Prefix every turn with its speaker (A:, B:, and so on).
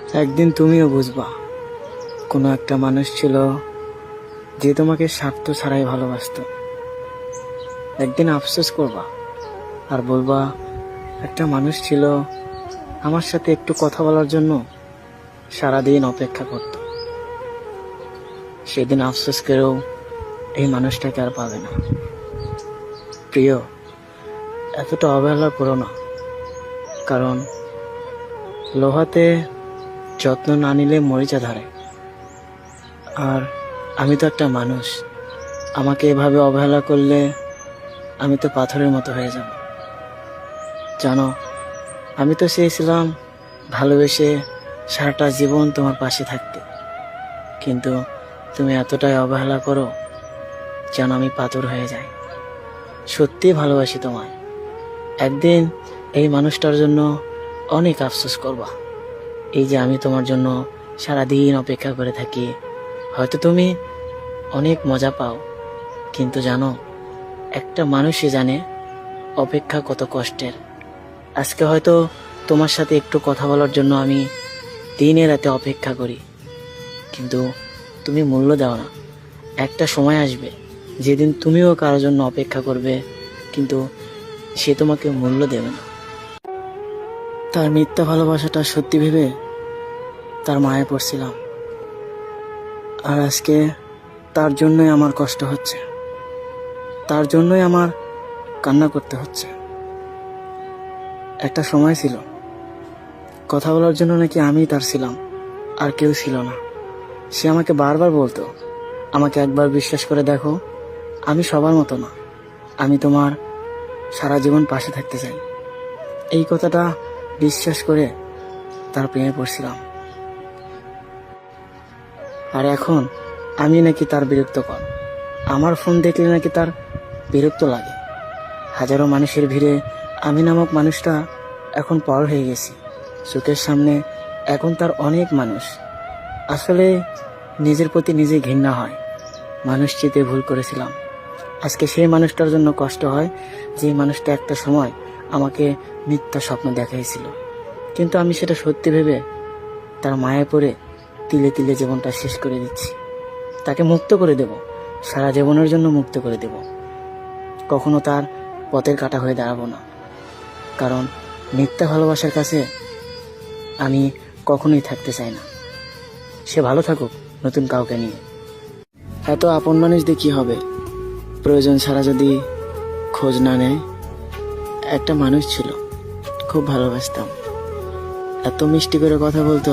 A: একদিন তুমিও বুঝবা কোনো একটা মানুষ ছিল যে তোমাকে স্বার্থ ছাড়াই ভালোবাসতো। একদিন আফসোস করবা আর বলবা একটা মানুষ ছিল আমার সাথে একটু কথা বলার জন্য সারাদিন অপেক্ষা করত। সেদিন আফসোস করেও এই মানুষটাকে আর পাবে না। প্রিয়, এতটা অবহেলা করো না, কারণ লোহাতে যত্ন না নিলে মরিচা ধরে। আর আমি তো একটা মানুষ, আমাকে এভাবে অবহেলা করলে আমি তো পাথরের মতো হয়ে যাব। জানো, আমি তো চেয়েছিলাম ভালোবেসে সারাটা জীবন তোমার পাশে থাকতে, কিন্তু তুমি এতটাই অবহেলা করো যেন আমি পাথর হয়ে যাই। সত্যি ভালোবাসি তোমায়। একদিন এই মানুষটার জন্য অনেক আফসোস করবা। এই যে আমি তোমার জন্য সারাদিন অপেক্ষা করে থাকি, হয়তো তুমি অনেক মজা পাও, কিন্তু জানো একটা মানুষই জানে অপেক্ষা কত কষ্টের। আজকে হয়তো তোমার সাথে একটু কথা বলার জন্য আমি দিনে রাতে অপেক্ষা করি, কিন্তু তুমি মূল্য দাও না। একটা সময় আসবে যেদিন তুমিও কারোর জন্য অপেক্ষা করবে, কিন্তু সে তোমাকে মূল্য দেবে না। তার মিথ্যা ভালোবাসাটা সত্যি ভেবে তার মায়ে পড়ছিলাম, আর আজকে তার জন্যই আমার কষ্ট হচ্ছে, তার জন্যই আমার কান্না করতে হচ্ছে। একটা সময় ছিল কথা বলার জন্য নাকি আমি তার ছিলাম, আর কেউ ছিল না। সে আমাকে বারবার বলতো, আমাকে একবার বিশ্বাস করে দেখো, আমি সবার মতো না, আমি তোমার সারা জীবন পাশে থাকতে চাই। এই কথাটা বিশ্বাস করে তার প্রেমে পড়ছিলাম, আর এখন আমি নাকি তার বিরক্তকর। আমার ফোন দেখলে নাকি তার বিরক্ত লাগে। হাজারো মানুষের ভিড়ে আমি নামক মানুষটা এখন পর হয়ে গেছি। চোখের সামনে এখন তার অনেক মানুষ। আসলে নিজের প্রতি নিজে ঘৃণা হয়। মানুষ চিনতে ভুল করেছিলাম। আজকে সেই মানুষটার জন্য কষ্ট হয়, যে মানুষটা একটা সময় আমাকে মিথ্যা স্বপ্ন দেখাইছিল, কিন্তু আমি সেটা সত্যি ভেবে তার মায়ায় পড়ে তিলে তিলে জীবনটা শেষ করে দিচ্ছি। তাকে মুক্ত করে দেব, সারা জীবনের জন্য মুক্ত করে দেব। কখনো তার পথের কাঁটা হয়ে দাঁড়াবো না, কারণ মিথ্যা ভালোবাসার কাছে আমি কখনোই থাকতে চাই না। সে ভালো থাকুক নতুন কাউকে নিয়ে। এত আপন মানুষ দিয়ে কী হবে, প্রয়োজন ছাড়া যদি খোঁজ না নেয়। একটা মানুষ ছিল, খুব ভালোবাসতাম, এত মিষ্টি করে কথা বলতো,